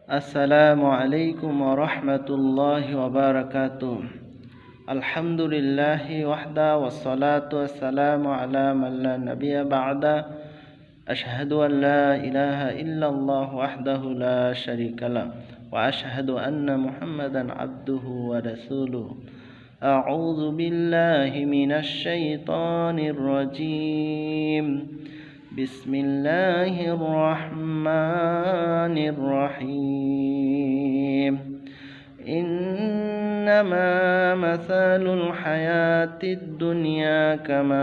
আসসালামু আলাইকুম ওয়া রাহমাতুল্লাহি ওয়া বারাকাতুহু। আলহামদুলিল্লাহি ওয়াহদা ওয়াসসালাতু ওয়াসসালামু আলা মান লা নাবিয়্যা বা'দা। আশহাদু আন লা ইলাহা ইল্লাল্লাহ ওয়াহদাহু লা শারীকা লাহ ওয়া আশহাদু আন্না মুহাম্মাদান আবদুহু ওয়া রাসূলুহু। আউযু বিল্লাহি মিনাশ শাইতানির রাজীম। বিসমিল্লাহির রহমানির রহিম। ইন্নামা মাসালুল হায়াতিদ দুনিয়া কামাইন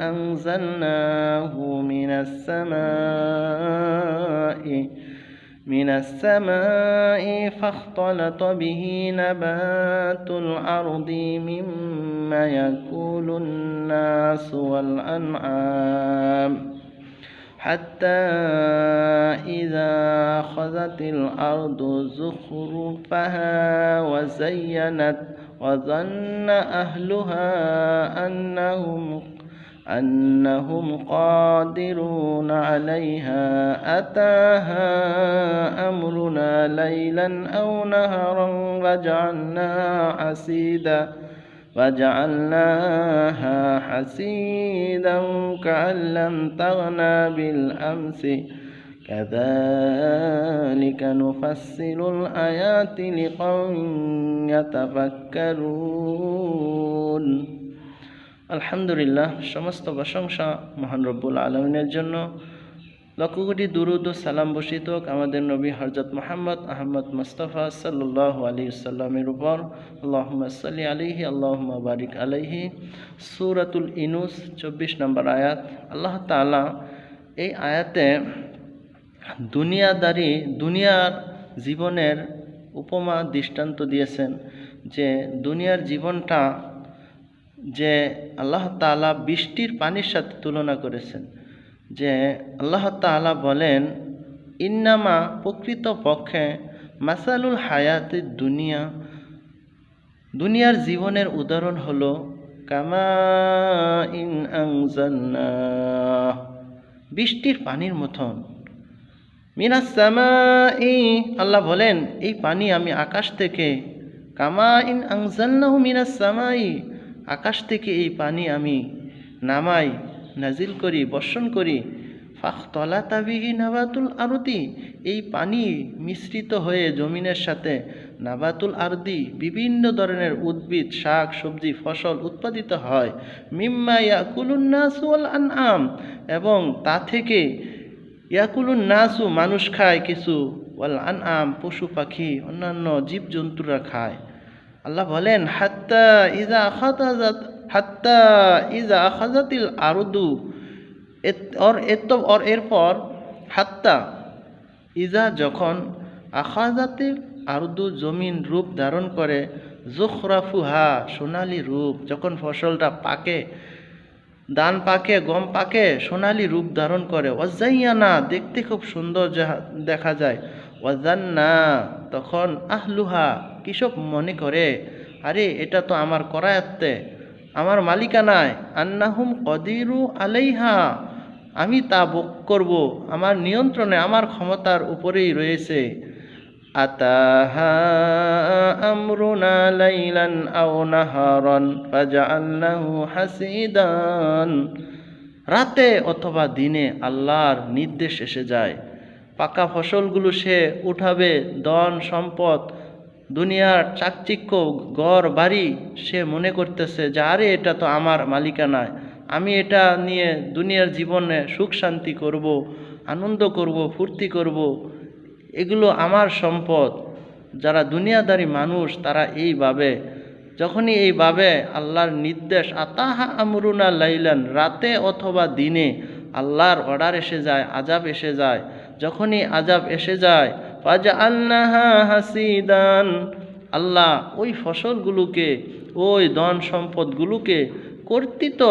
আনজালনাহু মিনাস সামাই ফাখতালাতা বিহি নাবাতুল আরদি মিম্মা ইয়াকুলুন নাসু ওয়াল আনআম حتى إذا أخذت الأرض زخرفها وزينت وظن أهلها أنهم قادرون عليها أتاها أمرنا ليلا أو نهرا وجعلناها حسيدا كأن لم تغنى بالأمس كذلك نفصل الآيات لقوم يتفكرون। আলহামদুলিল্লাহ, সমস্ত প্রশংসা মহান রব্বুল আলামিনের জন্য। লক্ষ কোটি দুরূদ ও সালাম বর্ষিত হোক আমাদের নবী হযরত মুহাম্মদ আহমদ মুস্তাফা সাল্লাল্লাহু আলাইহি ওয়াসাল্লামের উপর। আল্লাহুম্মা সাল্লি আলাইহি আল্লাহুম্মা বারিক আলাইহি। সূরাতুল ইউনূস 24 নম্বর আয়াত। আল্লাহ তাআলা এই আয়াতে দুনিয়ার জীবনের উপমা দৃষ্টান্ত দিয়েছেন যে দুনিয়ার জীবনটা যে আল্লাহ তাআলা বৃষ্টির পানির সাথে তুলনা করেছেন। যে আল্লাহ তাআলা বলেন, ইন্নামা প্রকৃত পক্ষে মাসালুল হায়াতিদ দুনিয়ার জীবনের উদাহরণ হলো কামাইন আনজালনাহু বৃষ্টির পানির মতন। মিনাস সামাই আল্লাহ বলেন, এই পানি আমি আকাশ থেকে, কামাইন আনজালনাহু মিনাস সামাই আকাশ থেকে এই পানি আমি নামাই, নাজিল করি, বর্ষণ করি। ফাখতালাতা বিহি নাবাতুল আরদি এই পানি মিশ্রিত হয়ে জমিনের সাথে নাবাতুল আরদি বিভিন্ন ধরনের উদ্ভিদ, শাক সবজি, ফসল উৎপাদিত হয়। মিম্মা ইয়াকুলুন নাসু ওয়াল আনআম এবং তা থেকে ইয়াকুলুন নাসু মানুষ খায় কিছু, ওয়াল আনআম পশু পাখি অন্যান্য জীবজন্তুরা খায়। আল্লাহ বলেন, হাত্তা ইজা আখাযাতিল আরদু এরপর হাত্তা ইজা যখন আখাযাতিল আরদু জমিন রূপ ধারণ করে, যুখরাফুহা সোনালি রূপ, যখন ফসলটা পাকে, ধান পাকে, গম পাকে, সোনালি রূপ ধারণ করে। ওয়াজাইয়ানা দেখতে খুব সুন্দর দেখা যায়। ওয়াজান্না তখন আহলুহা কৃষক মনে করে, আরে এটা তো আমার করায়ত্তে, আমার মালিকানায়, আন্নাহুম কদিরু আলাইহা আমি তা ভোগ করব, আমার নিয়ন্ত্রণে, আমার ক্ষমতার উপরেই রয়েছে। আতাহা আমরুনা লাইলান আও নাহারান ফাজআলনাহু হাসিদান রাতে অথবা দিনে আল্লাহর নির্দেশ এসে যায়। পাকা ফসলগুলো সে উঠাবে, ধন সম্পদ, দুনিয়ার চাকচিক্য, ঘর বাড়ি সে মনে করতেছে যে আরে এটা তো আমার মালিকানায়, আমি এটা নিয়ে দুনিয়ার জীবনে সুখ শান্তি করব, আনন্দ করব, ফুর্তি করব, এগুলো আমার সম্পদ। যারা দুনিয়াদারি মানুষ তারা এইভাবে, যখনই এইভাবে আল্লাহর নির্দেশ, আতাহা আমরুনা লাইলান রাতে অথবা দিনে আল্লাহর অর্ডার এসে যায়, আযাব এসে যায়, যখনই আযাব এসে যায়, ফাজআলনাহা হাসিদান আল্লাহ ওই ফসলগুলোকে, ওই ধন সম্পদগুলোকে কর্তৃত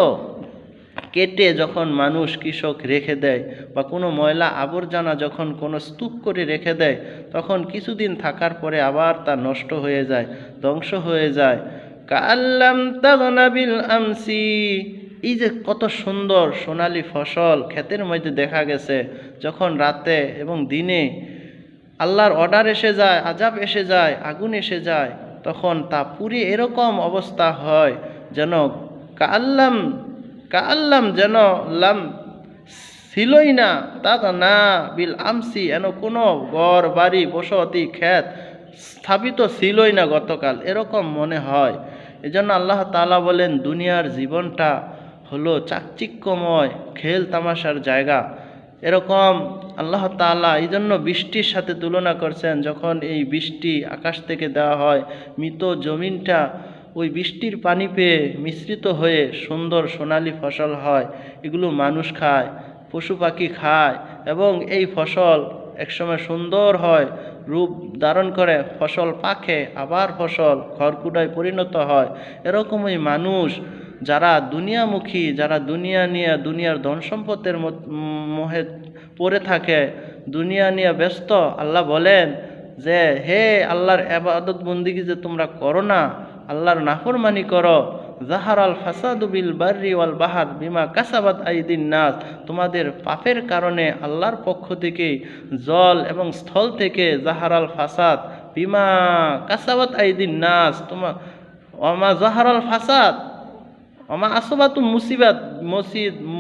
কেটে যখন মানুষ কৃষক রেখে দেয়, বা কোনো ময়লা আবর্জনা যখন কোনো স্তূপ করে রেখে দেয়, তখন কিছুদিন থাকার পরে আবার তা নষ্ট হয়ে যায়, ধ্বংস হয়ে যায়। কাল্লাম তাগনা বিল আমসি এই যে কত সুন্দর সোনালী ফসল ক্ষেতের মধ্যে দেখা গেছে, যখন রাতে এবং দিনে আল্লাহর অর্ডার এসে যায়, আযাব এসে যায়, আগুন এসে যায়, তখন তা পুরি এরকম অবস্থা হয় যেন কাল্লাম কাল্লাম যেন লাম ছিলই না, তা না বিল আমসি, এন কোনো ঘর বাড়ি বসতি ক্ষেত স্থাপিত ছিলই না গতকাল, এরকম মনে হয়। এজন্য আল্লাহ তাআলা বলেন দুনিয়ার জীবনটা হলো চাকচিক্যময় খেল তামাশার জায়গা। এরকম আল্লাহ তাআলা এই জন্য বৃষ্টির সাথে তুলনা করছেন, যখন এই বৃষ্টি আকাশ থেকে দেওয়া হয়, মৃত জমিনটা ওই বৃষ্টির পানি পেয়ে মিশ্রিত হয়ে সুন্দর সোনালী ফসল হয়, এগুলো মানুষ খায়, পশু পাখি খায়, এবং এই ফসল একসময় সুন্দর হয়, রূপ ধারণ করে, ফসল পাকে, আবার ফসল খড়কুটায় পরিণত হয়। এরকমই মানুষ যারা দুনিয়ামুখী, যারা দুনিয়া নিয়ে, দুনিয়ার ধন সম্পদের মোহে পড়ে থাকে, দুনিয়া নিয়ে ব্যস্ত, আল্লাহ বলেন যে হে আল্লাহর ইবাদত বন্দিগি যে তোমরা করো না, আল্লাহর নাফরমানি করো, জাহারাল ফাসাদু বিল বাররি ওয়াল বাহর বিমা কাসাবাত আইদিন নাস, তোমাদের পাপের কারণে আল্লাহর পক্ষ থেকে জল এবং স্থল থেকে জাহারাল ফাসাদ বিমা কাসাবাত আইদিন নাস, তোমার ওমা জাহারাল ফাসাদ ওমা আসবাতু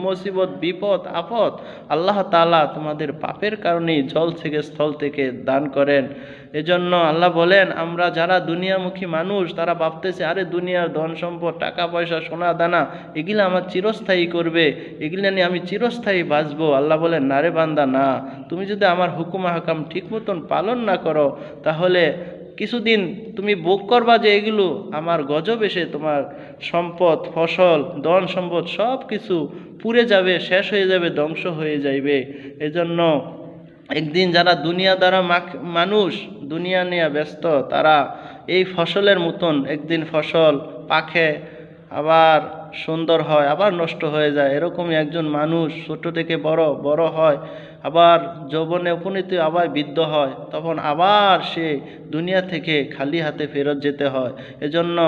মুসিবত বিপদ আপদ আল্লাহ তাআলা তোমাদের পাপের কারণেই জল থেকে স্থল থেকে দান করেন। এজন্য আল্লাহ বলেন আমরা যারা দুনিয়ামুখী মানুষ তারা ভাবতেছে আরে দুনিয়ার ধন সম্পদ, টাকা পয়সা, সোনা দানা এগুলো আমার চিরস্থায়ী করবে, এগুলো নিয়ে আমি চিরস্থায়ী বাঁচবো। আল্লাহ বলেন না রে বান্দা, না, তুমি যদি আমার হুকুম হাকাম ঠিক মতন পালন না করো তাহলে কিছুদিন তুমি ভোগ করবা যে এগুলো আমার গজব এসে তোমার সম্পদ, ফসল, ধন সম্পদ সব কিছু পুড়ে যাবে, শেষ হয়ে যাবে, ধ্বংস হয়ে যাইবে। এজন্য একদিন যারা দুনিয়া দ্বারা মানুষ দুনিয়া নিয়ে ব্যস্ত, তারা এই ফসলের মতন একদিন ফসল পাকে, আবার সুন্দর হয়, আবার নষ্ট হয়ে যায়। এরকমই একজন মানুষ ছোট থেকে বড় হয়, আবার যৌবনে উপনীত, আবার বৃদ্ধ হয়, তখন আবার সে দুনিয়া থেকে খালি হাতে ফেরত যেতে হয়। এজন্য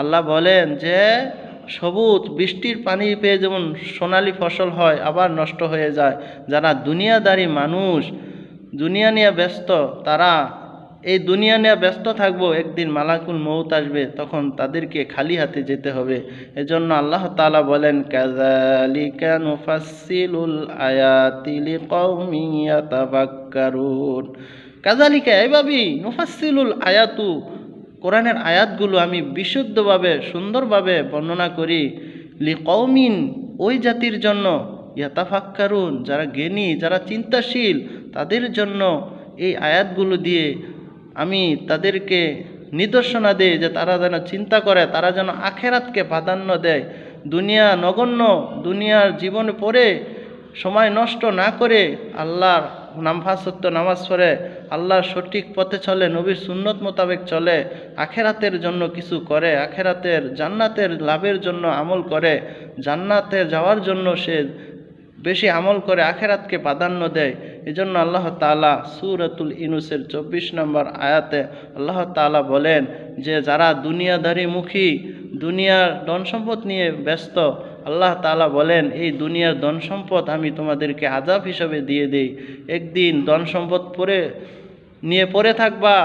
আল্লাহ বলেন যে সবুজ বৃষ্টির পানি পেয়ে যেমন সোনালী ফসল হয় আবার নষ্ট হয়ে যায়, যারা দুনিয়াদারি মানুষ দুনিয়া নিয়ে ব্যস্ত, তারা এই দুনিয়া নিয়ে ব্যস্ত থাকবো, একদিন মালাকুল মউত আসবে, তখন তাদেরকে খালি হাতে যেতে হবে। এজন্য আল্লাহ তাআলা বলেন কাযালিকা নুফাসসিলুল আয়াতি লিকাউমিন ইয়াতাফাক্কারুন, কাযালিকা এভাবেই নুফাসসিলুল আয়াতু, কোরআনের আয়াতগুলো আমি বিশুদ্ধভাবে সুন্দরভাবে বর্ণনা করি, লিকাউমিন ওই জাতির জন্য, ইয়াতাফাক্কারুন যারা জ্ঞানী, যারা চিন্তাশীল, তাদের জন্য এই আয়াতগুলো দিয়ে আমি তাদেরকে নিদর্শনা দেই যে তারা যেন চিন্তা করে, তারা যেন আখেরাতকে প্রাধান্য দেয়, দুনিয়া নগণ্য, দুনিয়ার জীবন পড়ে সময় নষ্ট না করে আল্লাহর নামফাসত্ব নামাজ পড়ে, আল্লাহর সঠিক পথে চলে, নবীর সুন্নত মোতাবেক চলে, আখেরাতের জন্য কিছু করে, আখেরাতের জান্নাতের লাভের জন্য আমল করে, জান্নাতে যাওয়ার জন্য সে বেশি আমল করে, আখেরাতকে প্রাধান্য দেয়। এজন্য আল্লাহ তাআলা সূরাতুল ইউনূসের 24 নম্বর আয়াতে আল্লাহ তাআলা বলেন যে যারা দুনিয়াদারি মুখী, দুনিয়ার ধন সম্পদ নিয়ে ব্যস্ত, আল্লাহ তাআলা বলেন এই দুনিয়ার ধন সম্পদ আমি তোমাদেরকে আযাব হিসাবে দিয়ে দেই। একদিন ধন সম্পদ নিয়ে পড়ে থাকবা,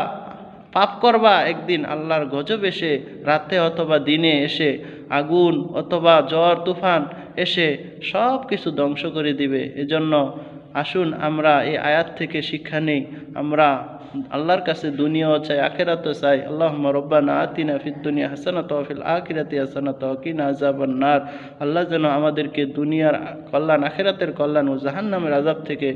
পাপ করবা, একদিন আল্লাহর গজব এসে রাতে অথবা দিনে এসে আগুন অথবা ঝড় তুফান এসে সব কিছু ধ্বংস করে দিবে। এজন্য আসুন আমরা এই আয়াত থেকে শিক্ষা নেই, আমরা আল্লাহর কাছে দুনিয়াও চাই, আখিরাতও চাই। আল্লাহুম্মা রব্বানা আতিনা ফিদ দুনিয়া হাসানাতাও ওয়া ফিল আখিরাতি হাসানাতাও ওয়া কিনা আযাবান নার। আল্লাহ যেন আমাদেরকে দুনিয়ার কল্যাণ, আখিরাতের কল্যাণ ও জাহান্নামের আযাব থেকে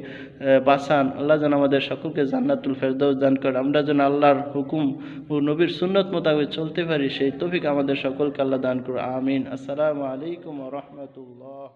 বাঁচান। আল্লাহ যেন আমাদের সকলকে জান্নাতুল ফেরদাউস দান করেন। আমরা যেন আল্লাহর হুকুম ও নবীর সুন্নত মোতাবেক চলতে পারি, সেই তৌফিক আমাদের সকলকে আল্লাহ দান করুন। আমিন। আসসালামু আলাইকুম ওয়া রাহমাতুল্লাহ।